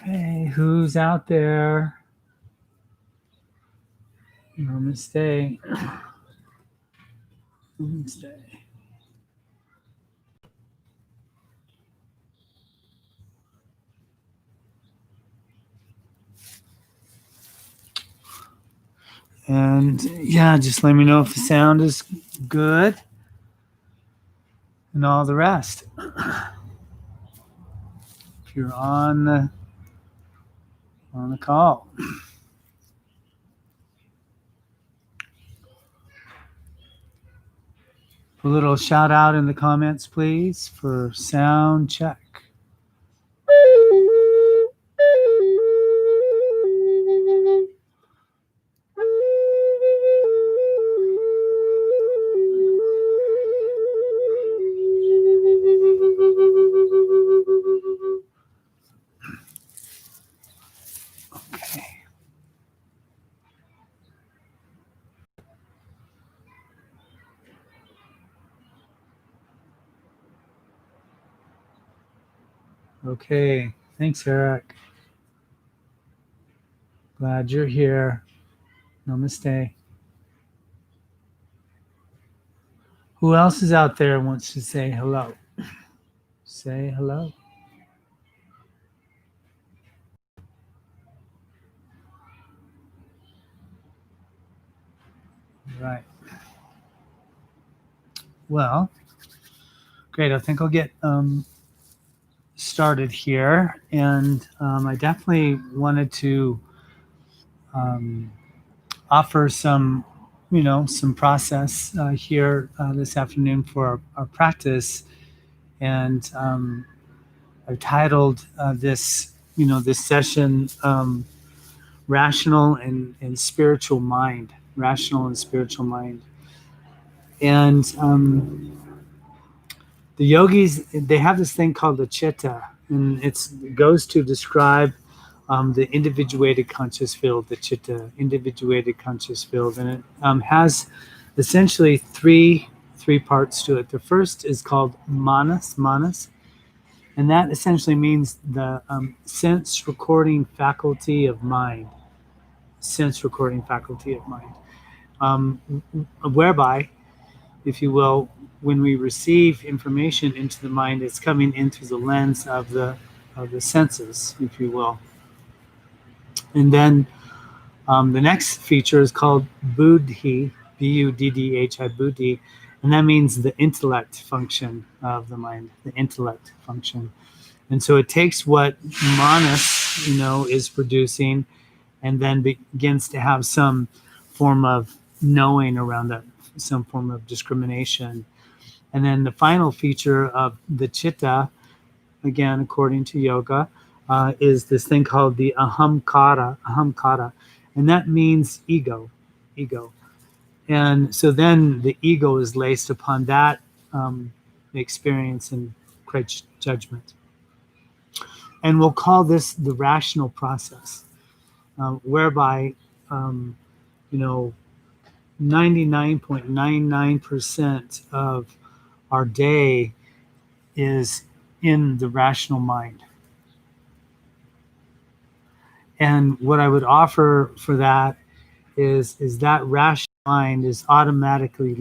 Okay, who's out there? Namaste. Namaste. And yeah, just let me know if the sound is good and all the rest. If you're on the call. A little shout out in the comments, please, for sound check. Okay. Okay. Thanks, Eric. Glad you're here. Namaste. Who else is out there and wants to say hello? Say hello. Right. Well, great. I think I'll get started here. And I definitely wanted to offer some, some process here this afternoon for our practice. And I've titled this session, Rational and Spiritual Mind. Rational and Spiritual Mind. And the yogis, they have this thing called the chitta, and it goes to describe the individuated conscious field, the chitta, individuated conscious field, and it has essentially three parts to it. The first is called manas, and that essentially means the sense recording faculty of mind, whereby, if you will, when we receive information into the mind, it's coming in through the lens of the senses, if you will. And then the next feature is called buddhi, buddhi, buddhi, and that means the intellect function of the mind, the intellect function. And so it takes what manas, is producing, and then begins to have some form of knowing around that, some form of discrimination. And then the final feature of the chitta, again, according to yoga, is this thing called the ahamkara, and that means ego. And so then the ego is laced upon that experience and creates judgment. And we'll call this the rational process, whereby, 99.99% of our day is in the rational mind. And what I would offer for that is that rational mind is automatically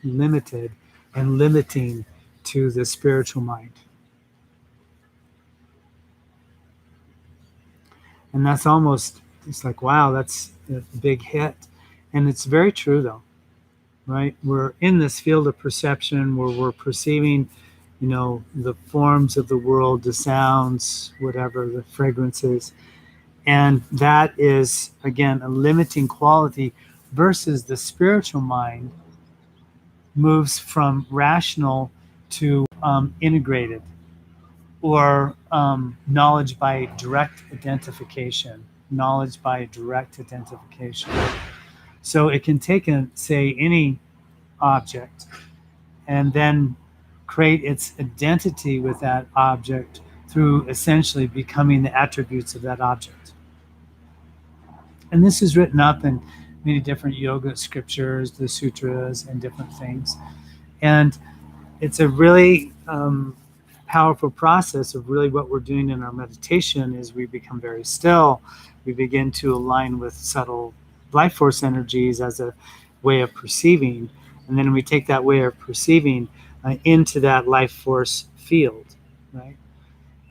limited and limiting to the spiritual mind. And that's almost, it's like, wow, that's a big hit. And it's very true, though, right? We're in this field of perception where we're perceiving, the forms of the world, the sounds, whatever, the fragrances. And that is, again, a limiting quality versus the spiritual mind moves from rational to integrated, or knowledge by direct identification. So it can take, say, any object and then create its identity with that object through essentially becoming the attributes of that object. And this is written up in many different yoga scriptures, the sutras, and different things. And it's a really powerful process of really what we're doing in our meditation is we become very still. We begin to align with subtle life force energies as a way of perceiving. And then we take that way of perceiving into that life force field, right?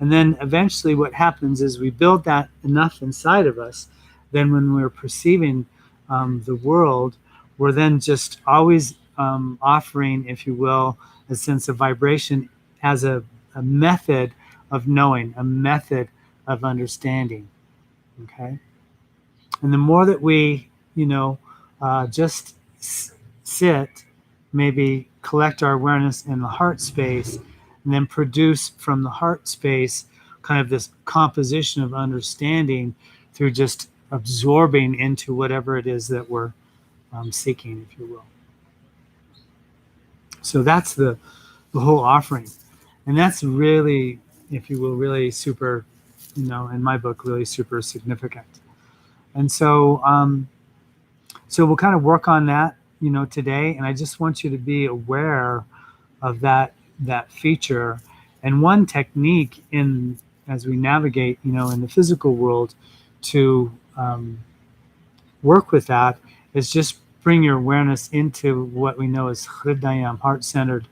And then eventually what happens is we build that enough inside of us. Then when we're perceiving the world, we're then just always offering, if you will, a sense of vibration as a method of knowing, a method of understanding. Okay. And the more that we, just sit, maybe collect our awareness in the heart space, and then produce from the heart space kind of this composition of understanding through just absorbing into whatever it is that we're seeking, if you will. So that's the whole offering. And that's really, if you will, really super, in my book, really super significant. And so we'll kind of work on that, today. And I just want you to be aware of that feature. And one technique in as we navigate, in the physical world, to work with that is just bring your awareness into what we know as hridayam, heart-centered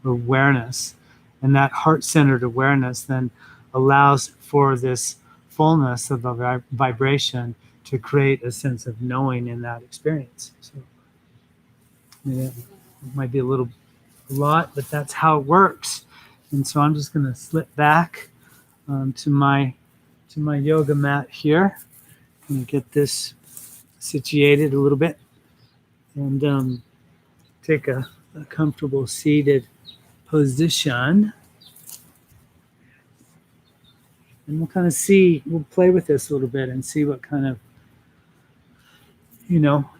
awareness. And that heart-centered awareness then allows for this fullness of a vibration to create a sense of knowing in that experience. So it might be a lot, but that's how it works. And so I'm just going to slip back to my yoga mat here and get this situated a little bit, and take a comfortable seated position. And we'll kind of we'll play with this a little bit and see what kind of,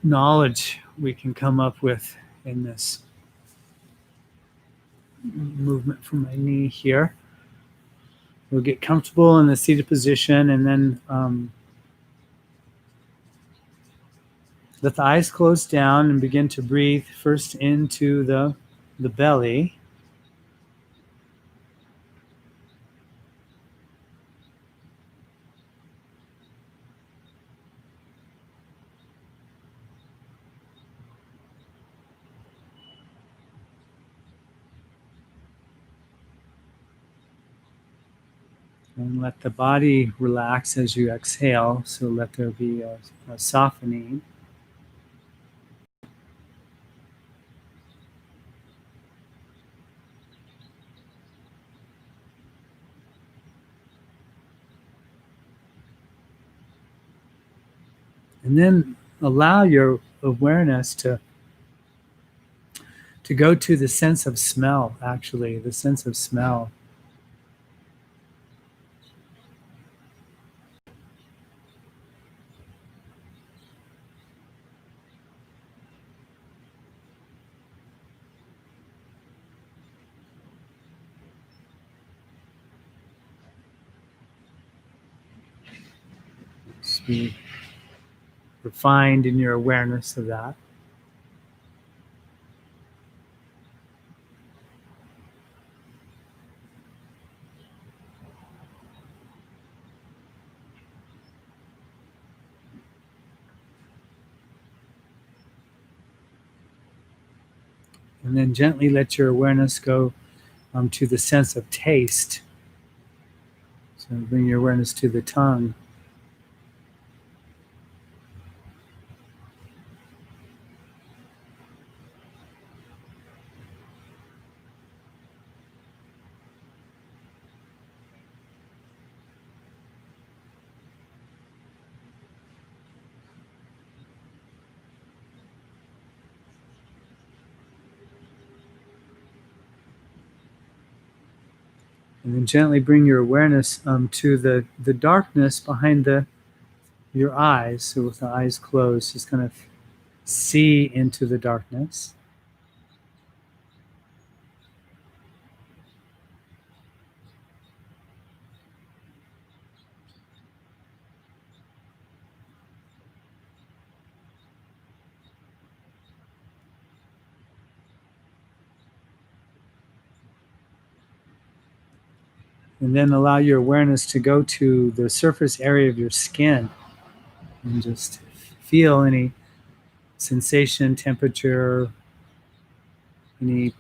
knowledge we can come up with in this movement from my knee here. We'll get comfortable in the seated position, and then let the eyes close down and begin to breathe first into the belly. And let the body relax as you exhale. So let there be a softening. And then allow your awareness to go to the sense of smell, actually, the sense of smell. Just be refined in your awareness of that. And then gently let your awareness go to the sense of taste. So bring your awareness to the tongue. And then gently bring your awareness to the darkness behind your eyes. So with the eyes closed, just kind of see into the darkness. And then allow your awareness to go to the surface area of your skin and just feel any sensation, temperature, any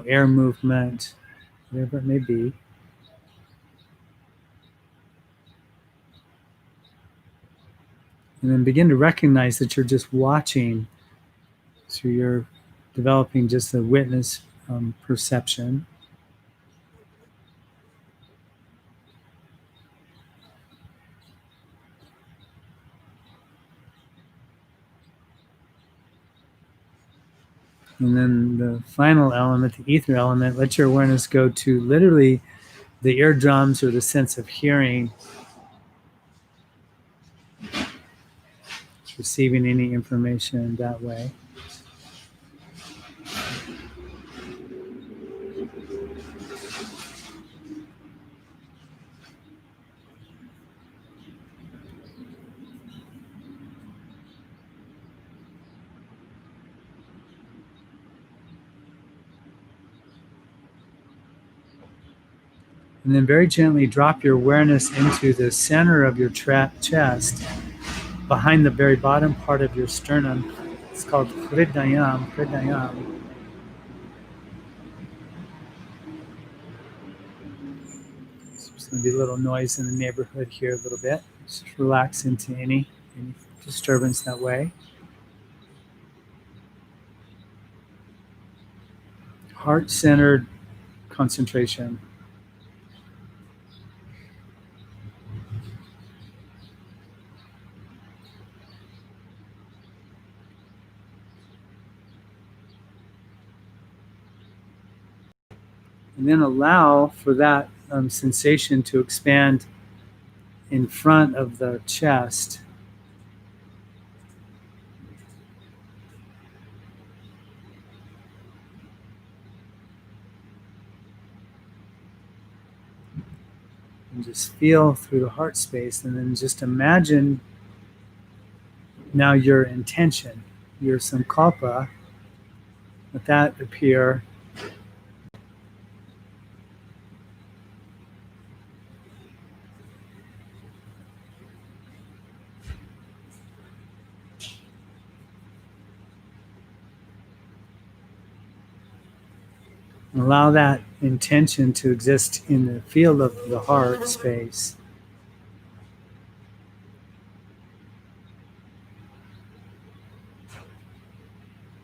air movement, whatever it may be. And then begin to recognize that you're just watching. So you're developing just a witness perception. And then the final element, the ether element, let your awareness go to literally the eardrums or the sense of hearing, receiving any information that way. And then very gently drop your awareness into the center of your chest, behind the very bottom part of your sternum. It's called Hridayam. Hridayam. So there's going to be a little noise in the neighborhood here a little bit. Just relax into any disturbance that way. Heart-centered concentration. And then allow for that sensation to expand in front of the chest. And just feel through the heart space, and then just imagine now your intention, your sankalpa, let that appear. Allow that intention to exist in the field of the heart space.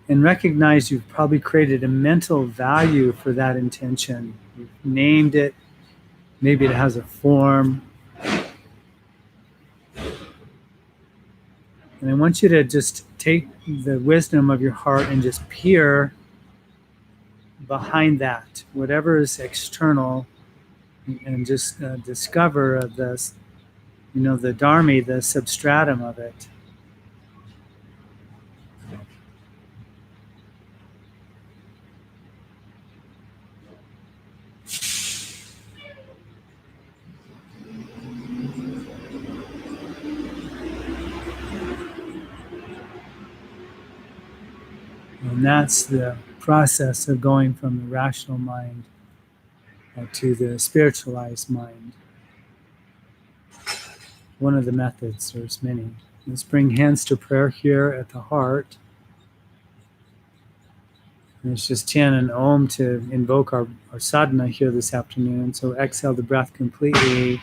And recognize you've probably created a mental value for that intention. You've named it. Maybe it has a form. And I want you to just take the wisdom of your heart and just peer behind that, whatever is external, and just discover this, the dharma, the substratum of it. And that's the process of going from the rational mind to the spiritualized mind. One of the methods, there's many. Let's bring hands to prayer here at the heart. And it's just chant an Om to invoke our sadhana here this afternoon. So exhale the breath completely,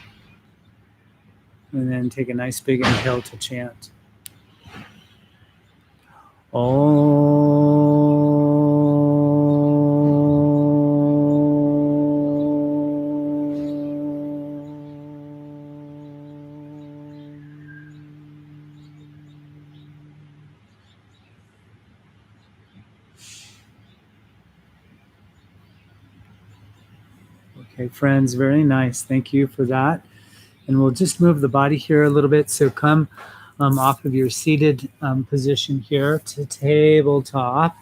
and then take a nice big inhale to chant. Om. Okay, friends, very nice. Thank you for that. And we'll just move the body here a little bit. So come off of your seated position here to tabletop.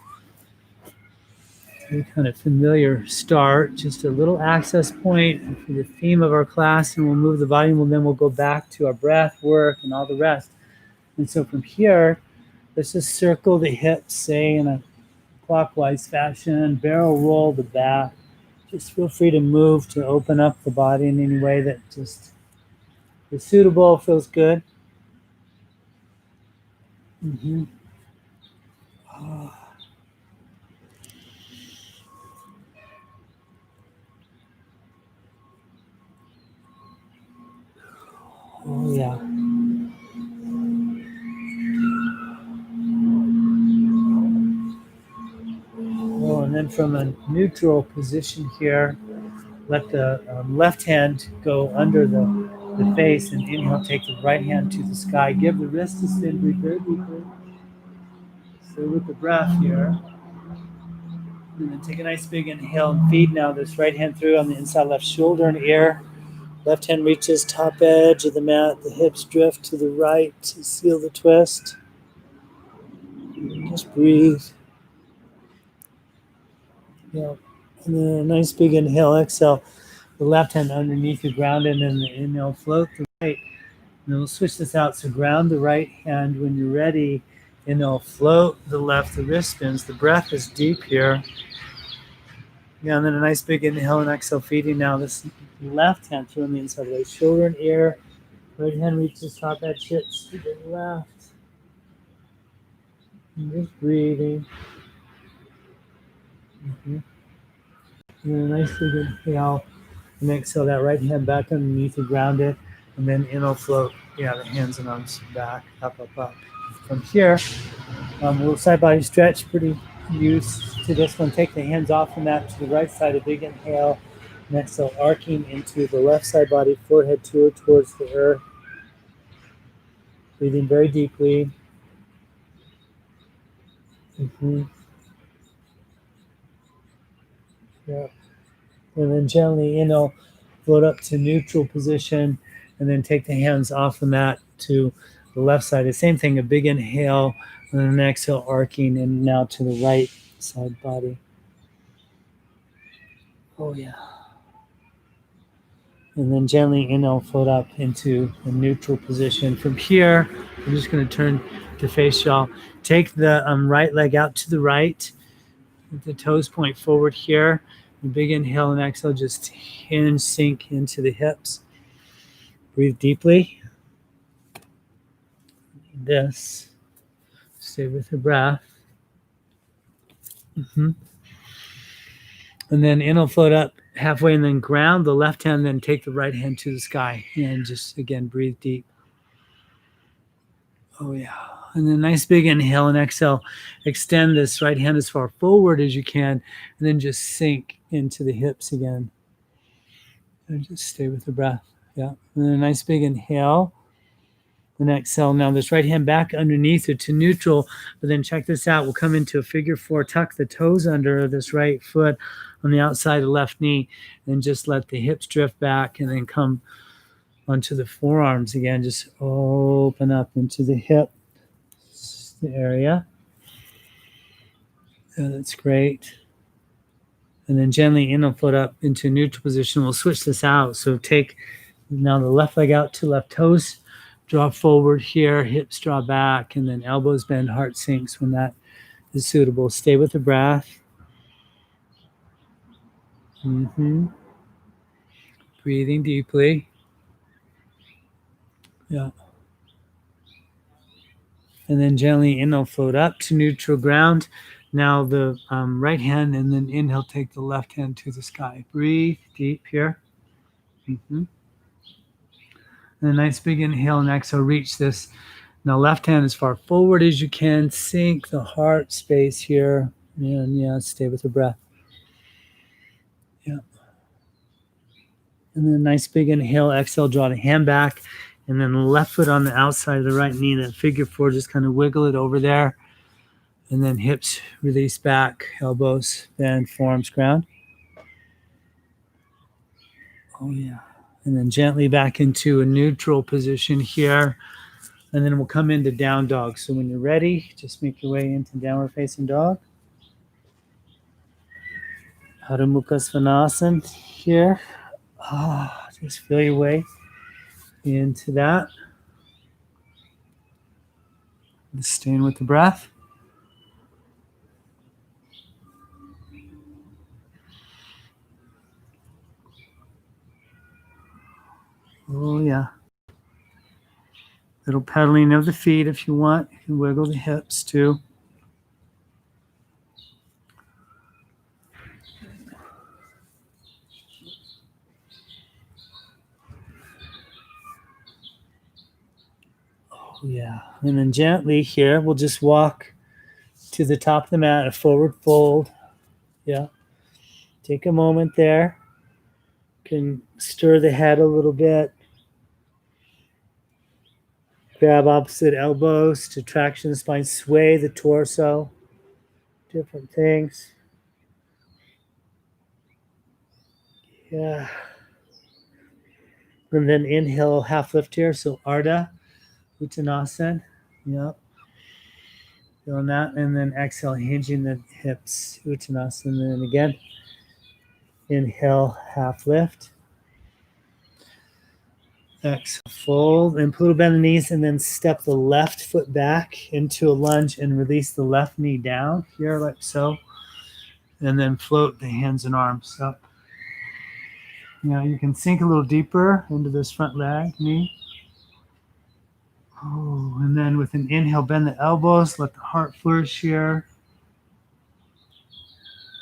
A kind of familiar start, just a little access point for the theme of our class, and we'll move the body, and then we'll go back to our breath work and all the rest. And so from here, let's just circle the hips, say in a clockwise fashion, barrel roll the back, Just feel free to move to open up the body in any way that just is suitable, feels good. Mm-hmm. Oh, yeah. Oh, and then from a neutral position here, let the left hand go under the face and inhale, take the right hand to the sky. Give the wrist a spin, breathe very deeply. Stay with the breath here. And then take a nice big inhale and feed now this right hand through on the inside left shoulder and ear. Left hand reaches top edge of the mat. The hips drift to the right to seal the twist. Just breathe. Yeah. And then a nice big inhale, exhale. The left hand underneath you, grounded, and the inhale, float the right. And then we'll switch this out. So ground the right hand when you're ready. Inhale, float the left, the wrist spins. The breath is deep here. Yeah, and then a nice big inhale and exhale, feeding now this left hand through on the inside of the right shoulder and ear. Right hand reaches top edge, hips to the left. And just breathing. Mm-hmm. And then a nice big inhale. And exhale that right hand back underneath you, ground it. And then inhale, float. Yeah, the hands and arms back, up, up, up. From here, a little side body stretch, pretty used to this one. Take the hands off the mat to the right side, a big inhale. And exhale, arcing into the left side body, forehead towards the earth. Breathing very deeply. Mm-hmm. Yeah. And then gently inhale, float up to neutral position, and then take the hands off the mat to the left side. The same thing, a big inhale, and then an exhale, arcing, and now to the right side body. Oh, yeah. And then gently inhale, float up into a neutral position. From here, I'm just going to turn to face y'all. Take the right leg out to the right. The toes point forward here. A big inhale and exhale, just hinge, sink into the hips. Breathe deeply. This. Stay with the breath. Mm-hmm. And then inhale, float up halfway, and then ground the left hand, then take the right hand to the sky. And just, again, breathe deep. Oh, yeah. And then nice big inhale and exhale. Extend this right hand as far forward as you can, and then just sink into the hips again. And just stay with the breath. Yeah. And then a nice big inhale. Then exhale. Now this right hand back underneath it to neutral. But then check this out. We'll come into a figure four. Tuck the toes under this right foot on the outside of the left knee. And just let the hips drift back and then come onto the forearms again. Just open up into the hip area. Yeah, that's great. And then gently inhale, foot up into neutral position. We'll switch this out. So take now the left leg out to left toes. Draw forward here, hips draw back, and then elbows bend, heart sinks when that is suitable. Stay with the breath. Mm-hmm. Breathing deeply. Yeah. And then gently inhale, float up to neutral ground. Now the right hand, and then inhale, take the left hand to the sky. Breathe deep here. Mm-hmm. And a nice big inhale and exhale, reach this. Now left hand as far forward as you can. Sink the heart space here. And yeah, stay with the breath. Yeah. And then a nice big inhale, exhale, draw the hand back. And then the left foot on the outside of the right knee, that figure four, just kind of wiggle it over there. And then hips release back, elbows bend, forearms ground. Oh, yeah. And then gently back into a neutral position here. And then we'll come into down dog. So when you're ready, just make your way into downward facing dog. Adho Mukha Svanasana here. Just feel your way into that. Just staying with the breath. Oh, yeah. Little pedaling of the feet if you want. You can wiggle the hips too. Oh, yeah. And then gently here, we'll just walk to the top of the mat, a forward fold. Yeah. Take a moment there. Can stir the head a little bit. Grab opposite elbows to traction the spine, sway the torso. Different things. Yeah. And then inhale, half lift here. So Ardha Uttanasana. Yep. Feeling that. And then exhale, hinging the hips. Uttanasana. And then again. Inhale, half lift. Exhale, fold. And Pluto bend the knees and then step the left foot back into a lunge and release the left knee down here like so. And then float the hands and arms up. You can sink a little deeper into this front leg, knee. Oh, and then with an inhale, bend the elbows, let the heart flourish here.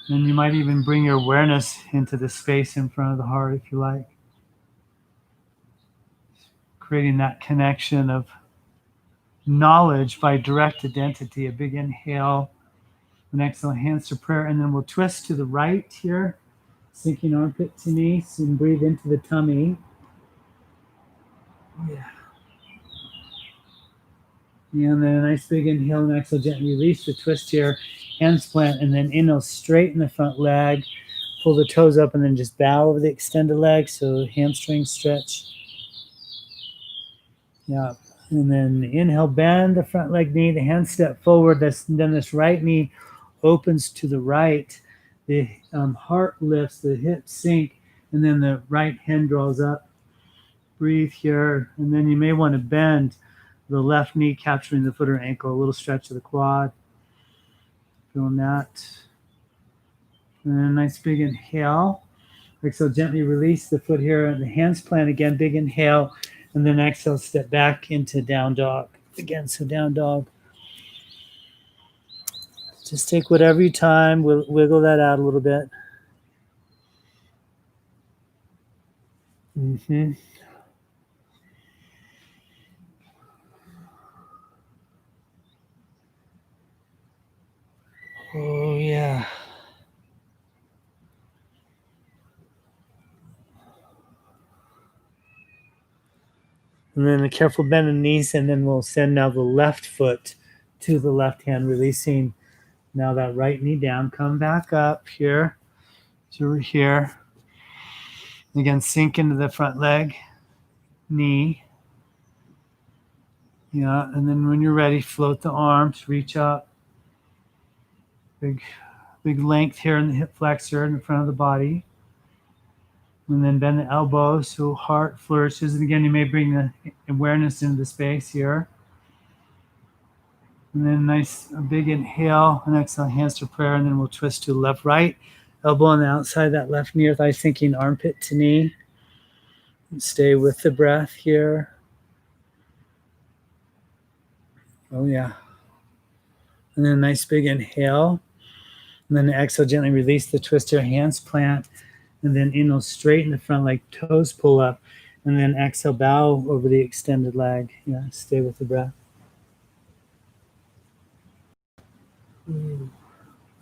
And you might even bring your awareness into the space in front of the heart if you like. Creating that connection of knowledge by direct identity. A big inhale, an exhale, hands to prayer, and then we'll twist to the right here, sinking armpit to knees, and breathe into the tummy. Oh, yeah. And then a nice big inhale and exhale, gently release the twist here, hands plant, and then inhale, straighten the front leg, pull the toes up, and then just bow over the extended leg, so hamstring stretch. Yeah, and then inhale, bend the front leg knee, the hands step forward, then this right knee opens to the right, the heart lifts, the hips sink, and then the right hand draws up. Breathe here, and then you may want to bend the left knee, capturing the foot or ankle, a little stretch of the quad. Feeling that. And then a nice big inhale. Exhale, gently release the foot here, and the hands plant again, big inhale, and then exhale, step back into down dog. Again, so down dog. Just take whatever your time, wiggle that out a little bit. Mm-hmm. Oh, yeah. And then a careful bend in the knees, and then we'll send now the left foot to the left hand, releasing now that right knee down. Come back up here to here. Again, sink into the front leg, knee. Yeah, and then when you're ready, float the arms, reach up. Big length here in the hip flexor in the front of the body. And then bend the elbows so heart flourishes. And again, you may bring the awareness into the space here. And then a big inhale and exhale, hands to prayer. And then we'll twist to left, right. Elbow on the outside, that left knee or thigh, sinking armpit to knee. And stay with the breath here. Oh, yeah. And then a nice big inhale. And then exhale, gently release the twist here, hands plant. And then inhale, straighten the front leg, toes pull up. And then exhale, bow over the extended leg. Yeah, stay with the breath. And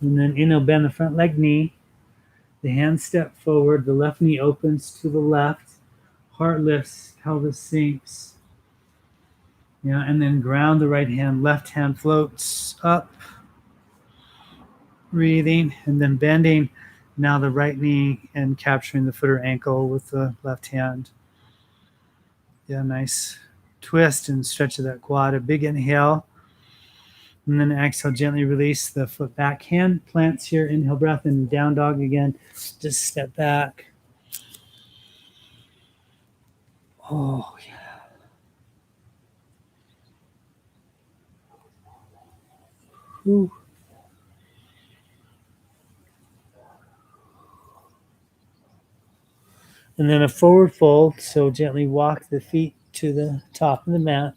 then inhale, bend the front leg knee. The hands step forward. The left knee opens to the left. Heart lifts, pelvis sinks. Yeah, and then ground the right hand. Left hand floats up. Breathing, and then bending. Now the right knee and capturing the foot or ankle with the left hand. Yeah, nice twist and stretch of that quad. A big inhale. And then exhale, gently release the foot back. Hand plants here. Inhale, breath, and down dog again. Just step back. Oh, yeah. Whew. And then a forward fold. So gently walk the feet to the top of the mat.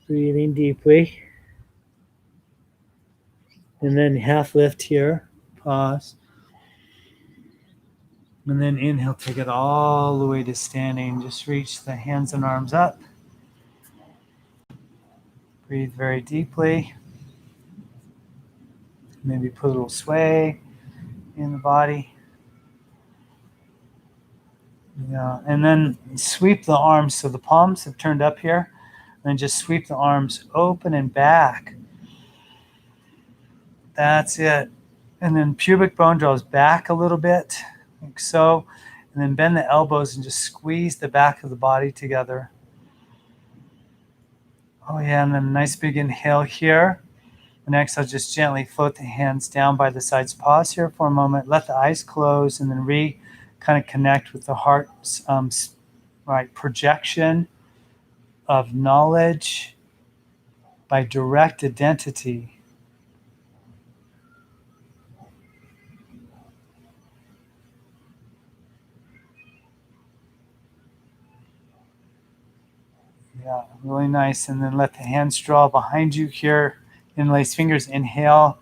Breathing deeply. And then half lift here. Pause. And then inhale, take it all the way to standing. Just reach the hands and arms up. Breathe very deeply. Maybe put a little sway in the body. Yeah, and then sweep the arms. So the palms have turned up here. And then just sweep the arms open and back. That's it. And then pubic bone draws back a little bit, like so. And then bend the elbows and just squeeze the back of the body together. Oh yeah, and then a nice big inhale here. And exhale, just gently float the hands down by the sides. Pause here for a moment. Let the eyes close and then kind of connect with the heart's projection of knowledge by direct identity. Yeah, really nice. And then let the hands draw behind you here. Interlace fingers, inhale.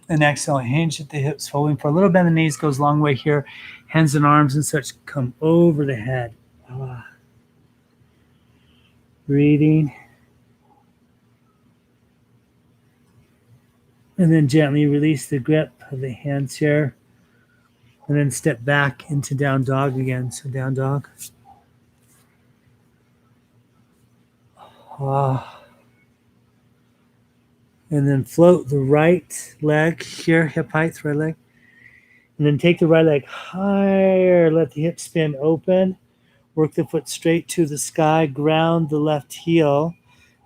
And exhale, hinge at the hips, folding for a little bend. The knees goes a long way here. Hands and arms and such come over the head. Breathing. And then gently release the grip of the hands here. And then step back into down dog again. So down dog. And then float the right leg here, hip height, right leg. And then take the right leg higher. Let the hip spin open. Work the foot straight to the sky. Ground the left heel.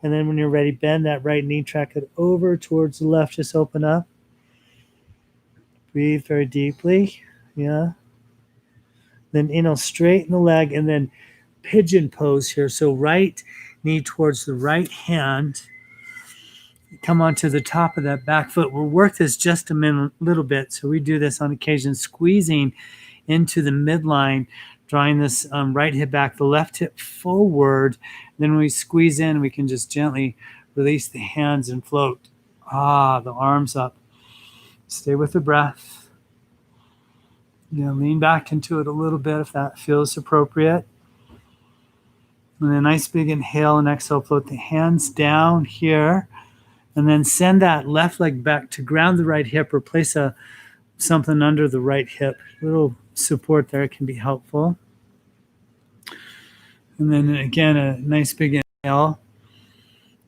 And then when you're ready, bend that right knee. Track it over towards the left. Just open up. Breathe very deeply. Yeah. Then inhale, straighten the leg. And then pigeon pose here. So right knee towards the right hand. Come onto the top of that back foot. We'll work this just a little bit. So we do this on occasion, squeezing into the midline, drawing this right hip back, the left hip forward. Then when we squeeze in, we can just gently release the hands and float. The arms up. Stay with the breath. Lean back into it a little bit if that feels appropriate. And then a nice big inhale and exhale, float the hands down here. And then send that left leg back to ground the right hip or place something under the right hip. A little support there can be helpful. And then again, a nice big inhale.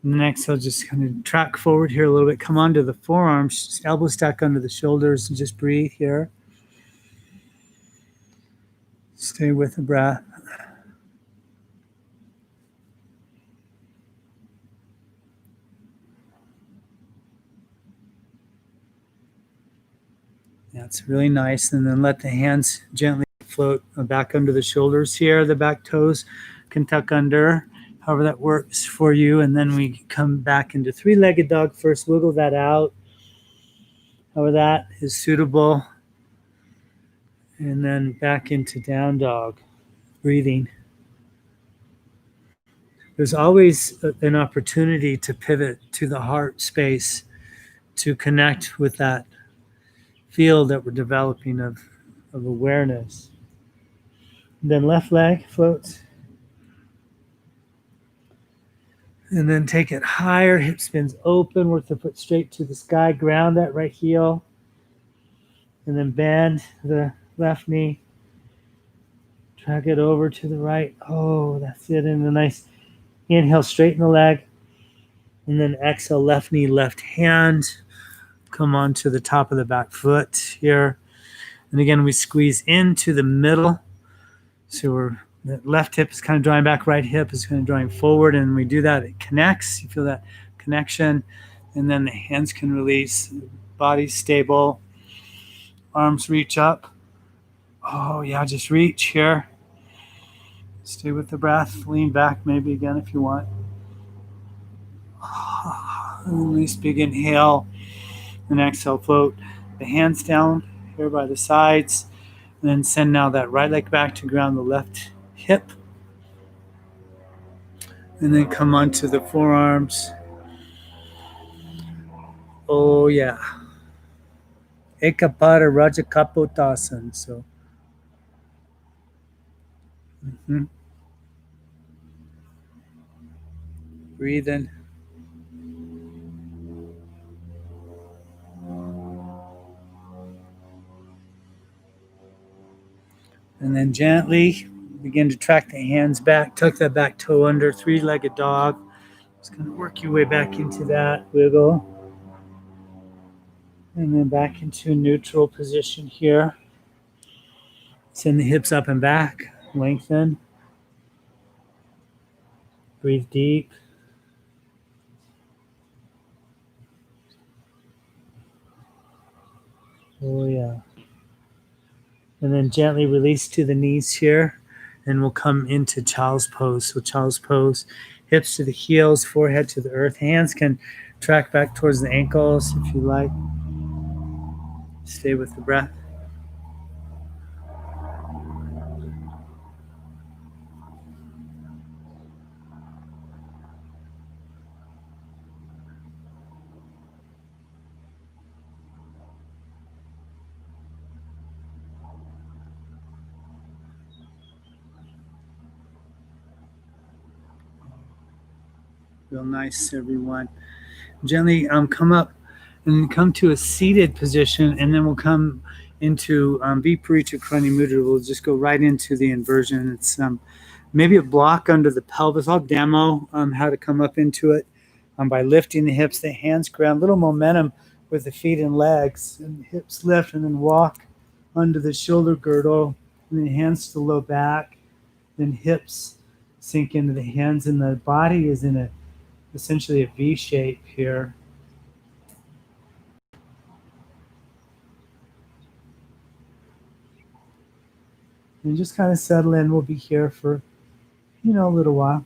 And then exhale, just kind of track forward here a little bit. Come onto the forearms, elbow stack under the shoulders, and just breathe here. Stay with the breath. That's really nice. And then let the hands gently float back under the shoulders here. The back toes can tuck under, however that works for you. And then we come back into three-legged dog first. Wiggle that out, however that is suitable. And then back into down dog, breathing. There's always an opportunity to pivot to the heart space to connect with that field that we're developing of awareness. And then left leg floats. And then take it higher, hip spins open, work the foot straight to the sky, ground that right heel. And then bend the left knee. Drag it over to the right. That's it. And a nice inhale, straighten the leg. And then exhale, left knee, left hand. Come on to the top of the back foot here. And again, we squeeze into the middle. So the left hip is kind of drawing back, right hip is kind of drawing forward. And we do that, it connects. You feel that connection. And then the hands can release, body stable, arms reach up. Just reach here. Stay with the breath. Lean back maybe again if you want. Nice big inhale and exhale, float the hands down here by the sides, and then send now that right leg back to ground the left hip, and then come onto the forearms. Oh yeah, Ekapara Rajakapotasan. So breathe in. And then gently begin to track the hands back, tuck that back toe under, three-legged dog. Just kind of work your way back into that wiggle. And then back into a neutral position here. Send the hips up and back, lengthen. Breathe deep. Oh, yeah. And then gently release to the knees here. And we'll come into child's pose. So child's pose, hips to the heels, forehead to the earth. Hands can track back towards the ankles if you like. Stay with the breath. Real nice, everyone. Gently come up and come to a seated position, and then we'll come into Viparita Karani Mudra. We'll just go right into the inversion. It's maybe a block under the pelvis. I'll demo how to come up into it by lifting the hips, the hands ground, little momentum with the feet and legs, and the hips lift, and then walk under the shoulder girdle, and then hands to the low back, then hips sink into the hands, and the body is in essentially a V shape here. And just kind of settle in. We'll be here for, a little while.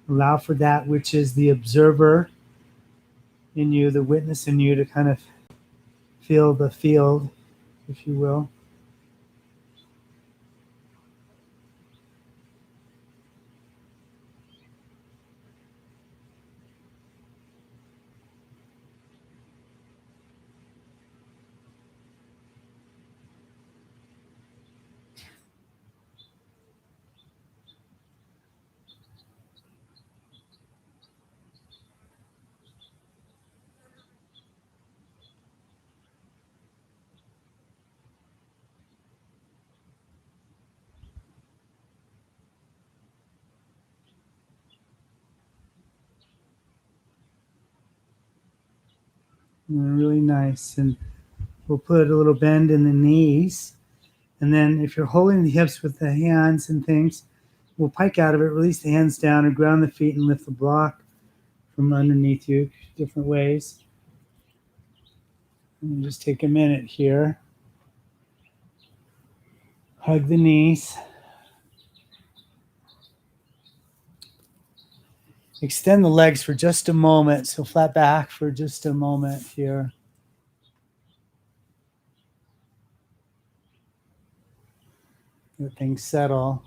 Allow for that which is the observer in you, the witness in you, to kind of feel the field, if you will. Really nice. And we'll put a little bend in the knees. And then if you're holding the hips with the hands and things, we'll pike out of it, release the hands down, and ground the feet and lift the block from underneath you, different ways. And just take a minute here. Hug the knees. Extend the legs for just a moment. So flat back for just a moment here. Let things settle.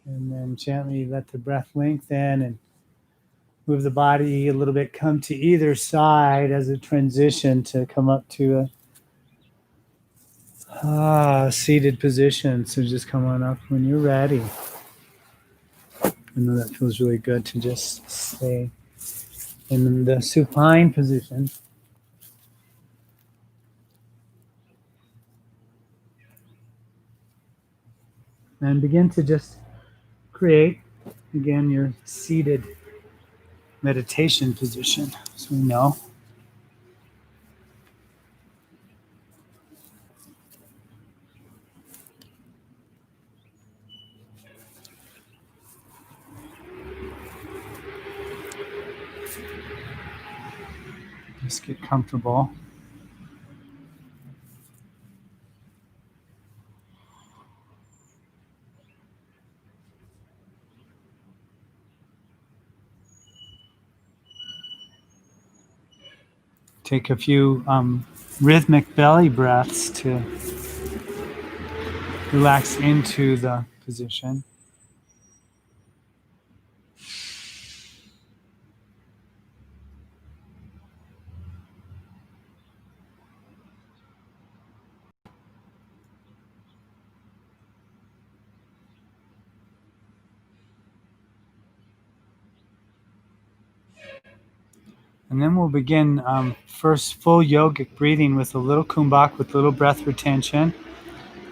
And then gently let the breath lengthen and move the body a little bit. Come to either side as a transition to come up to Seated position. So just come on up when you're ready. I know that feels really good to just stay in the supine position. And begin to just create, again, your seated meditation position. So we know. Just get comfortable. Take a few rhythmic belly breaths to relax into the position. And then we'll begin first full yogic breathing with a little kumbhak with little breath retention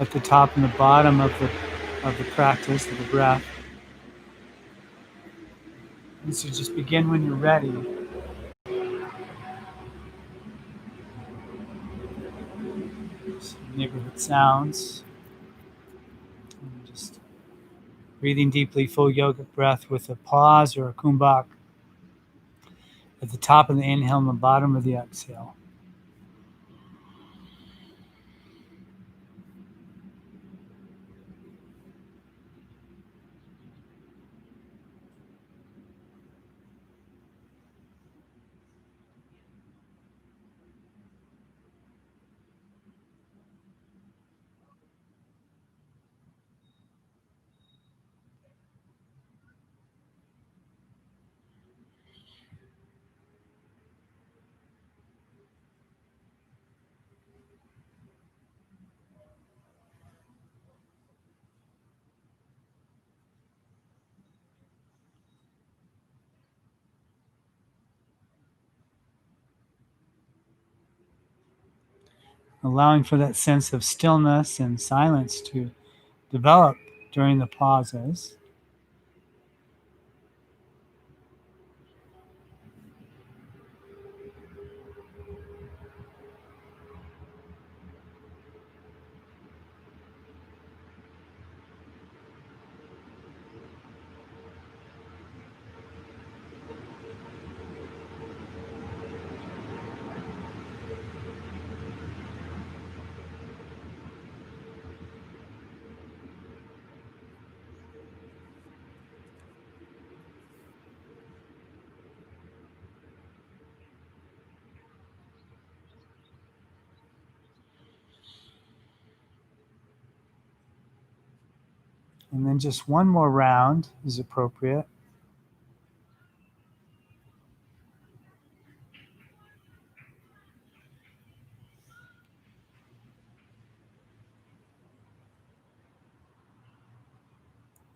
at the top and the bottom of the practice of the breath. And so just begin when you're ready. Some neighborhood sounds. And just breathing deeply, full yogic breath with a pause or a kumbhak at the top of the inhale and the bottom of the exhale. Allowing for that sense of stillness and silence to develop during the pauses. And then just one more round is appropriate.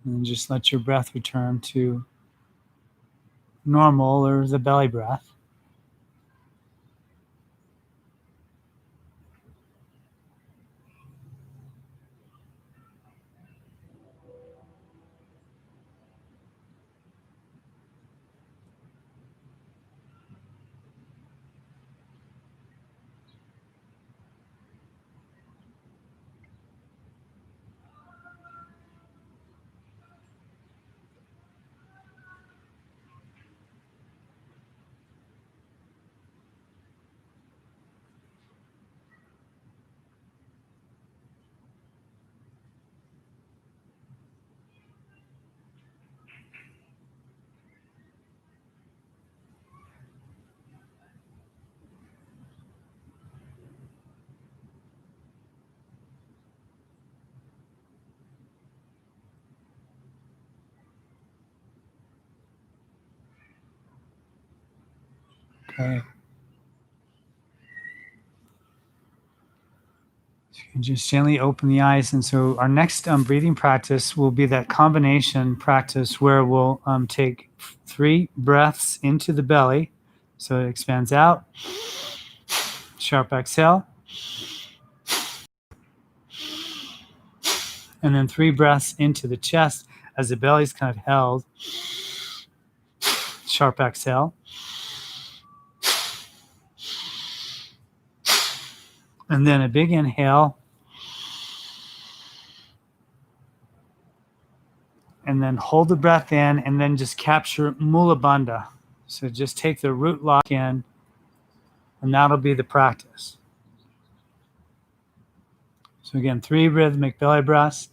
And just let your breath return to normal or the belly breath. Okay. And just gently open the eyes. And so our next breathing practice will be that combination practice where we'll take 3 breaths into the belly. So it expands out. Sharp exhale. And then 3 breaths into the chest as the belly's kind of held. Sharp exhale. And then a big inhale. And then hold the breath in and then just capture Mula Bandha. So just take the root lock in, and that'll be the practice. So again, 3 rhythmic belly breaths,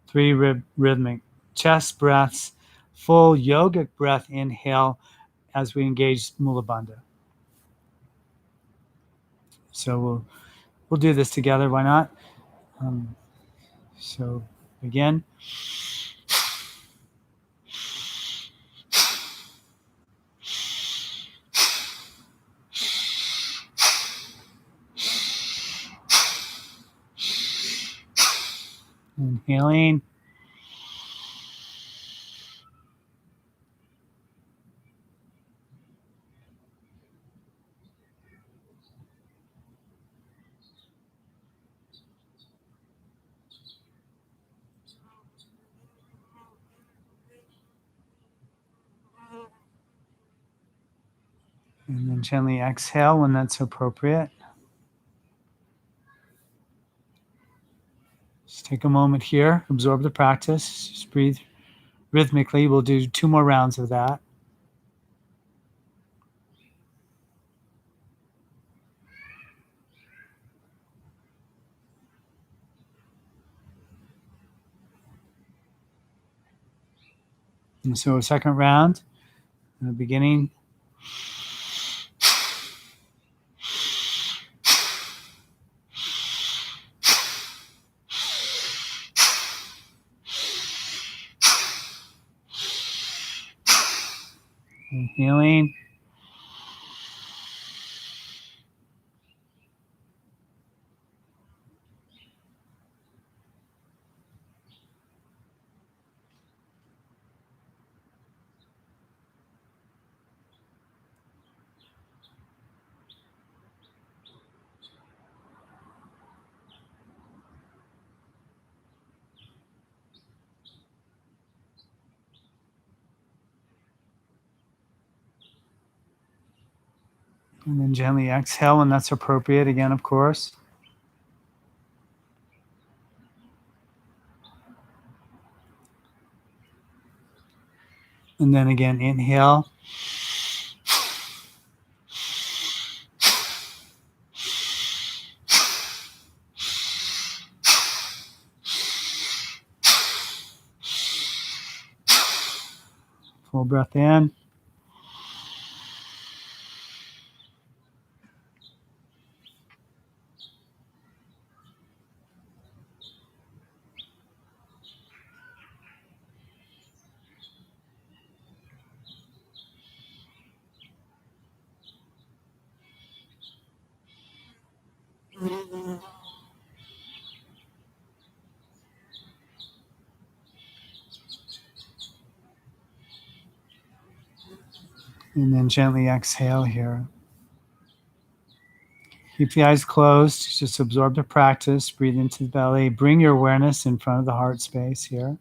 3 rhythmic chest breaths, full yogic breath inhale as we engage Mula Bandha. So we'll do this together. Why not? So again. Inhaling. And then gently exhale when that's appropriate. Just take a moment here, absorb the practice, just breathe rhythmically. We'll do 2 more rounds of that. And so a second round, in the beginning. Inhaling. And then gently exhale when that's appropriate again, of course. And then again, inhale. Full breath in. And then gently exhale here. Keep the eyes closed. Just absorb the practice. Breathe into the belly. Bring your awareness in front of the heart space here.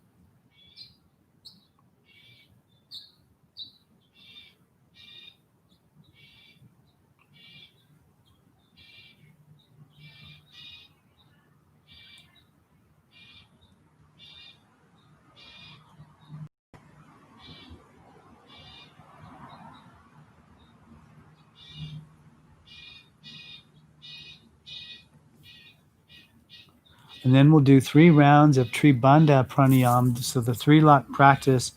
And then we'll do 3 rounds of Tribandha pranayam. So the 3 lock practice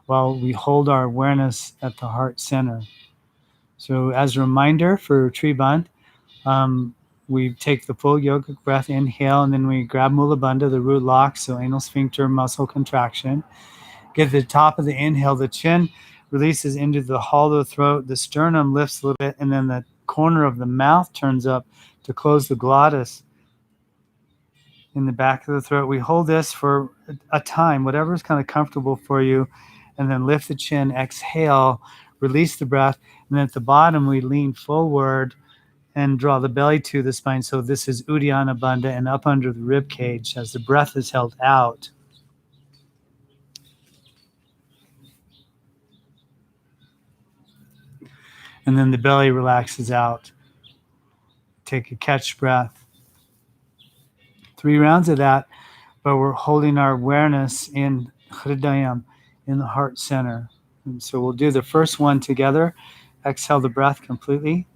while we hold our awareness at the heart center. So as a reminder for Tribandha, we take the full yogic breath, inhale, and then we grab Mula Bandha, the root lock, so anal sphincter muscle contraction. Get to the top of the inhale, the chin releases into the hollow throat, the sternum lifts a little bit, and then the corner of the mouth turns up to close the glottis. in the back of the throat. We hold this for a time, whatever is kind of comfortable for you, and then lift the chin, exhale, release the breath, and then at the bottom we lean forward and draw the belly to the spine. So this is Uddiyana Bandha and up under the rib cage as the breath is held out. And then the belly relaxes out. Take a catch breath. 3 rounds of that, but we're holding our awareness in Hridayam, in the heart center. And so we'll do the first one together. Exhale the breath completely.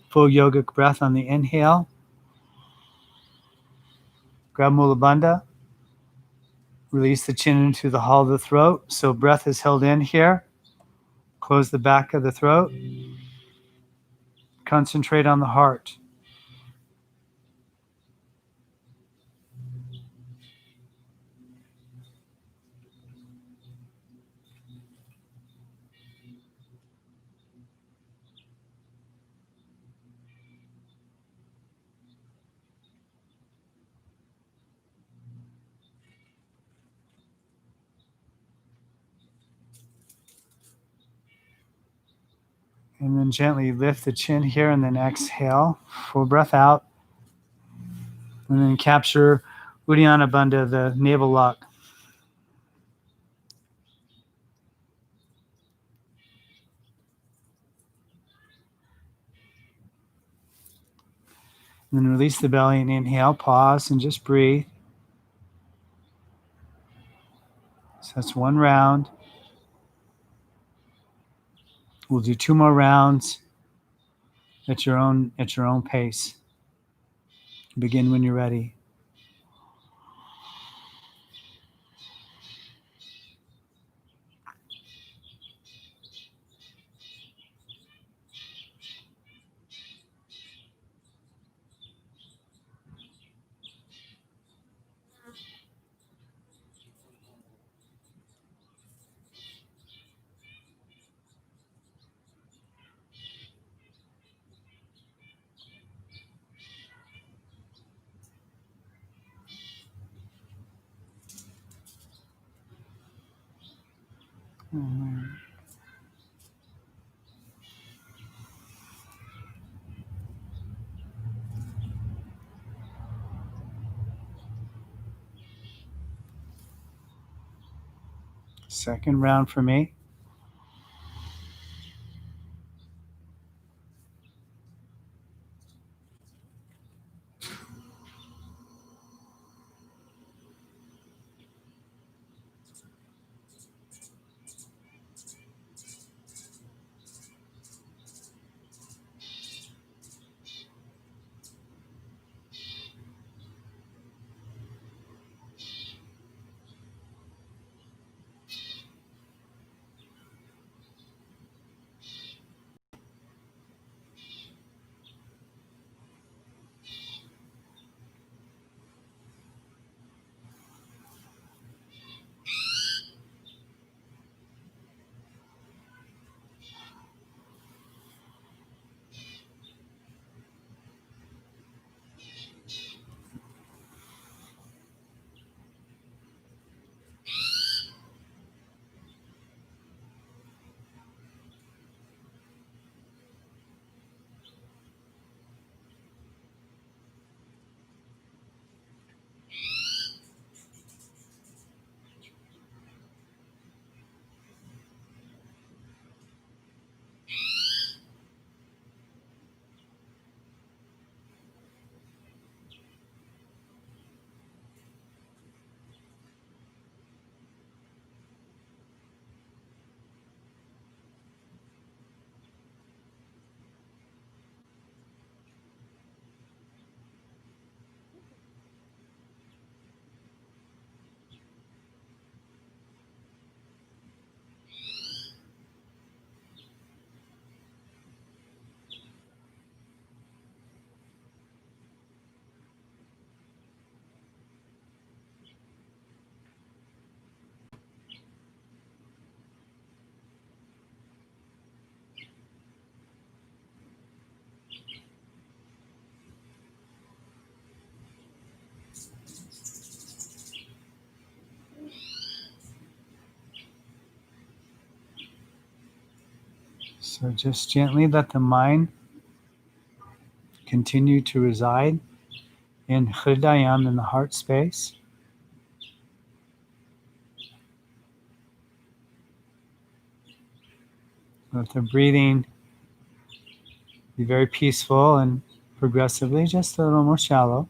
Full yogic breath on the inhale. Grab Mula Bandha. Release the chin into the hollow of the throat. So breath is held in here. Close the back of the throat. Concentrate on the heart. And then gently lift the chin here and then exhale. Full breath out. And then capture Uddiyana Bandha, the navel lock. And then release the belly and inhale. Pause and just breathe. So that's 1 round. We'll do 2 more rounds at your own pace. Begin when you're ready. Second round for me. So just gently let the mind continue to reside in Hridayam, in the heart space. Let the breathing be very peaceful and progressively just a little more shallow.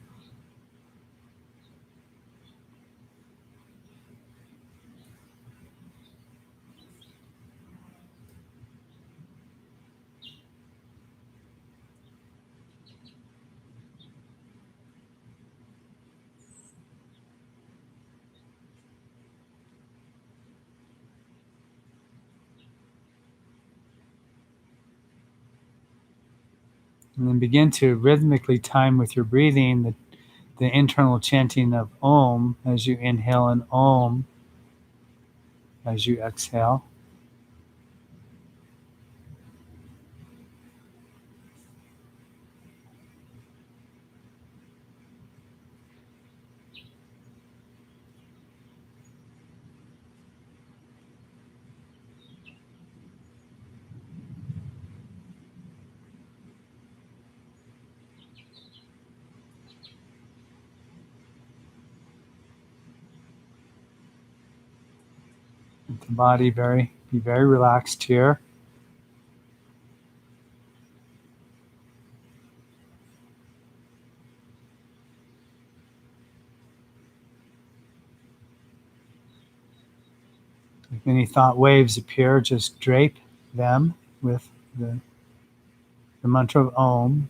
And then begin to rhythmically time with your breathing the internal chanting of Om as you inhale and Om as you exhale. Let the body be very relaxed here. If any thought waves appear, just drape them with the mantra of Om.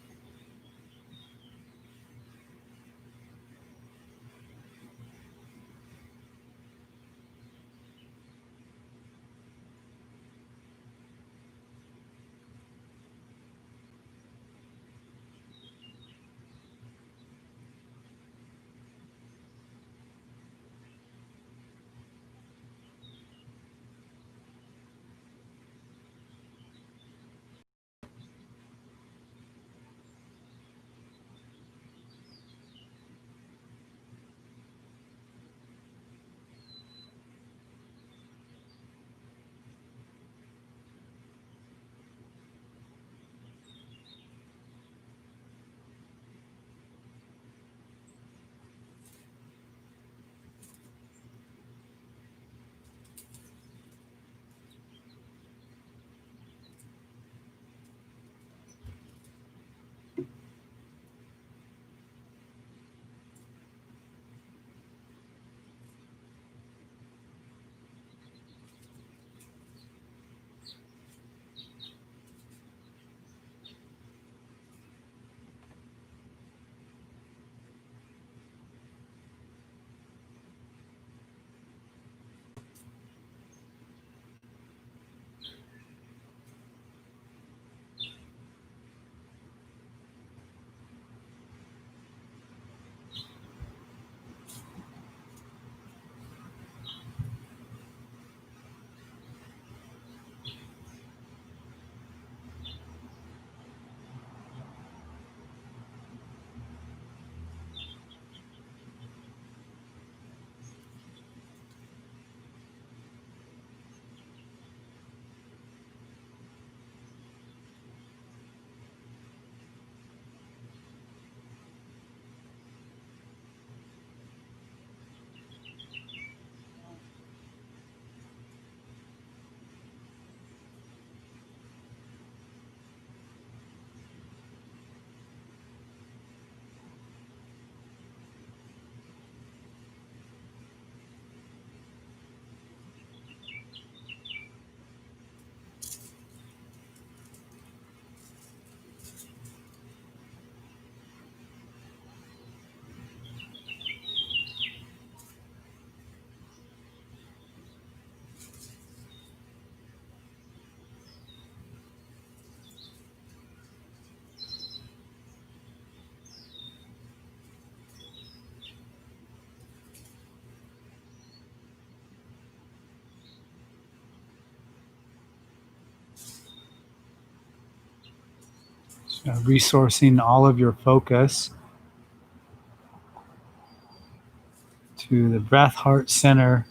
So resourcing all of your focus to the breath, heart center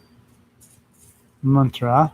mantra.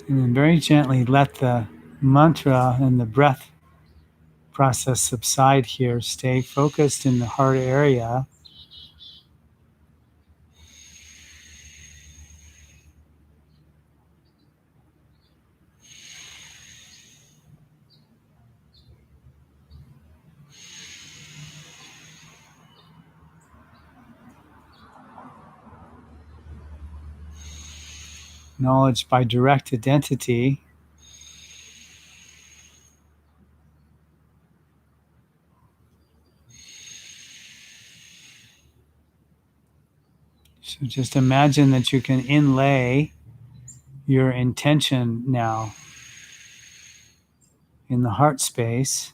And then very gently let the mantra and the breath process subside here. Stay focused in the heart area. Knowledge by direct identity. So just imagine that you can inlay your intention now in the heart space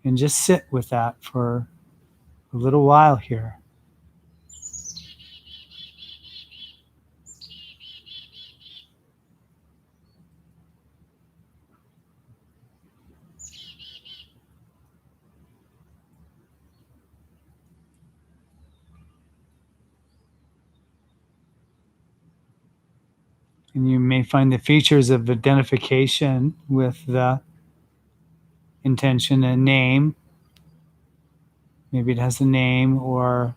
and just sit with that for a little while here. And you may find the features of identification with the intention, a name. Maybe it has a name or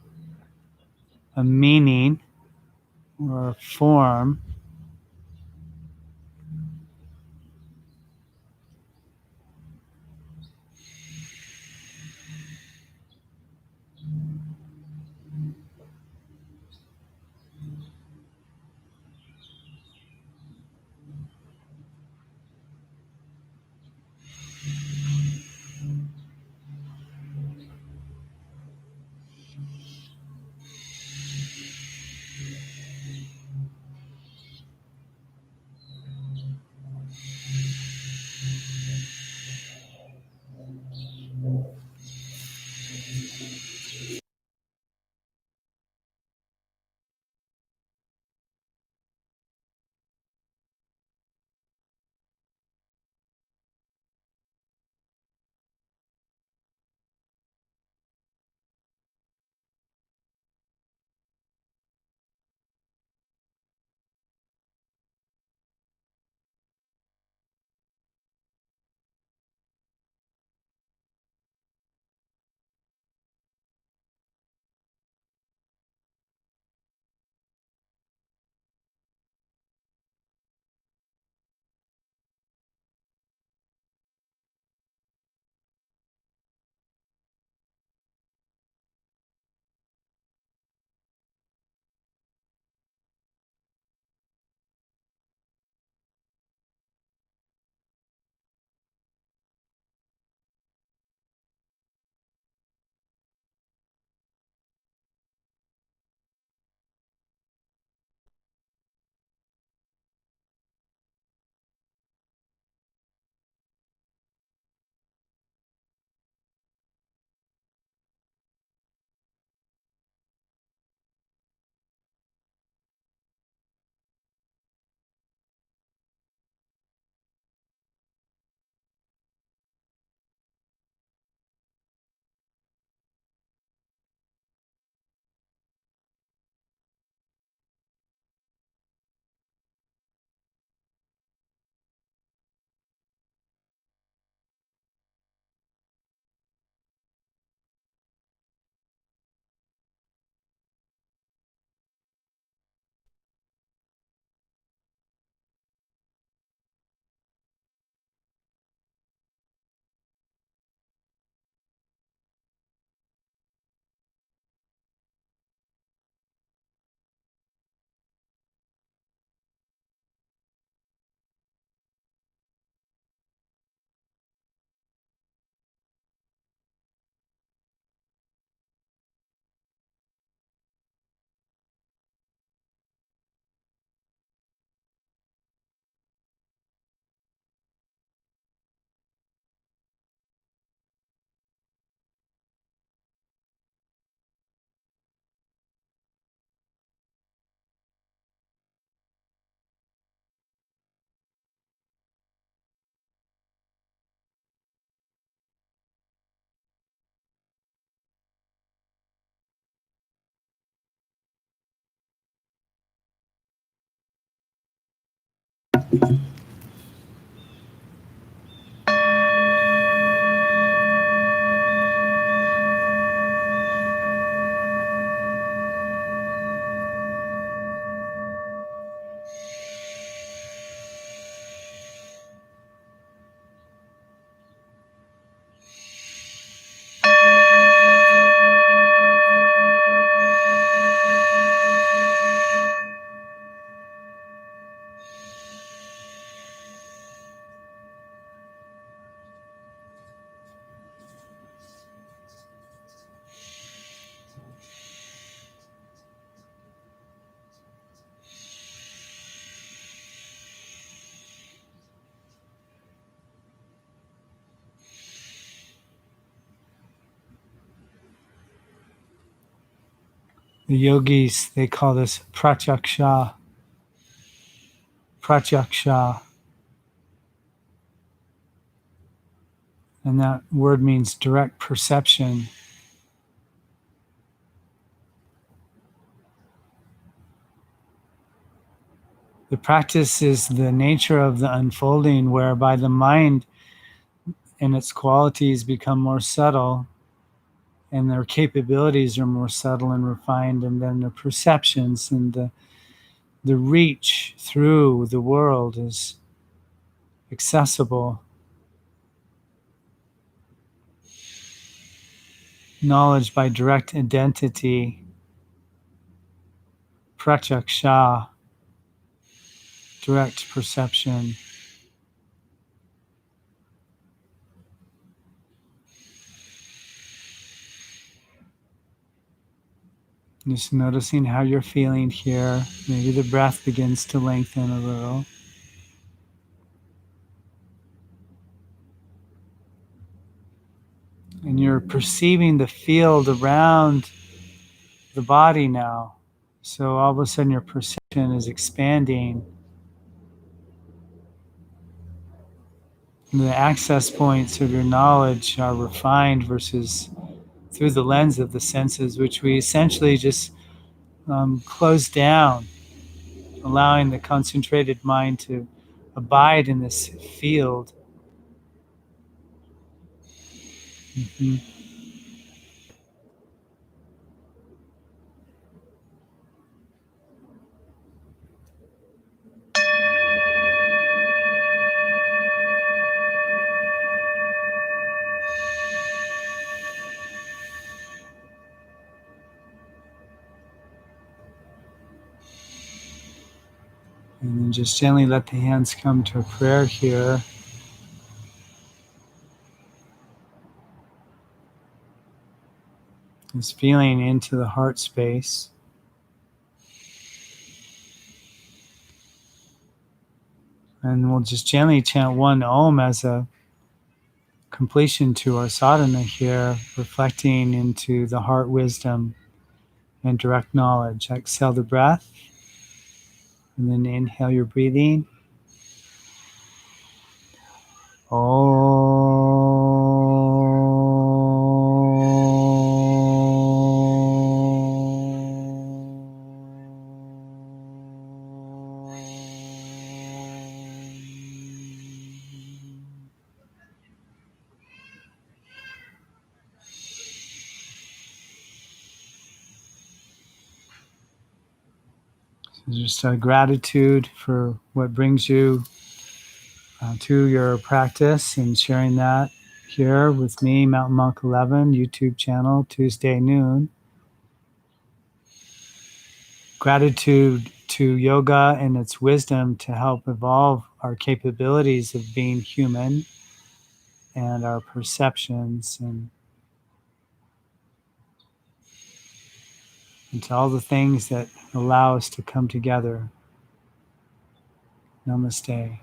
a meaning or a form. The yogis, they call this pratyaksha. Pratyaksha. And that word means direct perception. The practice is the nature of the unfolding, whereby the mind and its qualities become more subtle, and their capabilities are more subtle and refined, and then the perceptions and the reach through the world is accessible. Knowledge by direct identity, pratyaksha, direct perception. Just noticing how you're feeling here. Maybe the breath begins to lengthen a little. And you're perceiving the field around the body now. So all of a sudden your perception is expanding. And the access points of your knowledge are refined versus through the lens of the senses, which we essentially just close down, allowing the concentrated mind to abide in this field. Mm-hmm. And then just gently let the hands come to a prayer here. This feeling into the heart space. And we'll just gently chant one Om as a completion to our sadhana here, reflecting into the heart wisdom and direct knowledge. Exhale the breath, and then inhale your breathing. Just a gratitude for what brings you to your practice and sharing that here with me, Mountain Monk 11, YouTube channel, Tuesday noon. Gratitude to yoga and its wisdom to help evolve our capabilities of being human and our perceptions and to all the things that allow us to come together. Namaste.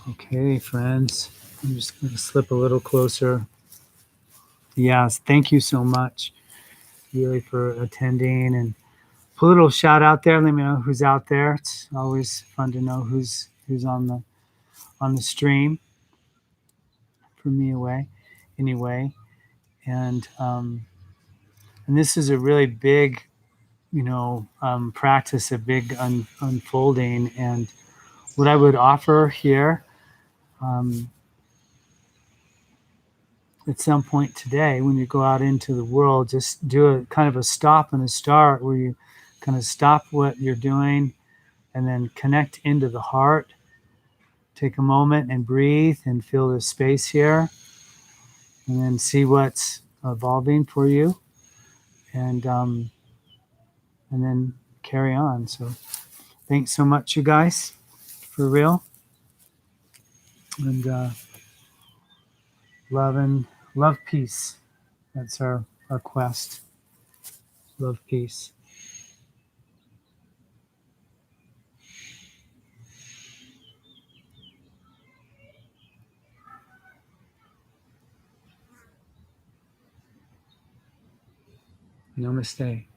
Okay, friends, I'm just going to slip a little closer. Yes, thank you so much. really for attending, and put a little shout out there. Let me know who's out there. It's always fun to know who's on the stream from me away anyway. And this is a really big, practice, a big unfolding. And what I would offer here, um, at some point today, when you go out into the world, just do a kind of a stop and a start, where you kind of stop what you're doing and then connect into the heart. Take a moment and breathe and feel the space here, and then see what's evolving for you, and then carry on. So thanks so much, you guys, for real. And love and love, peace. That's our quest. Love, peace. Namaste.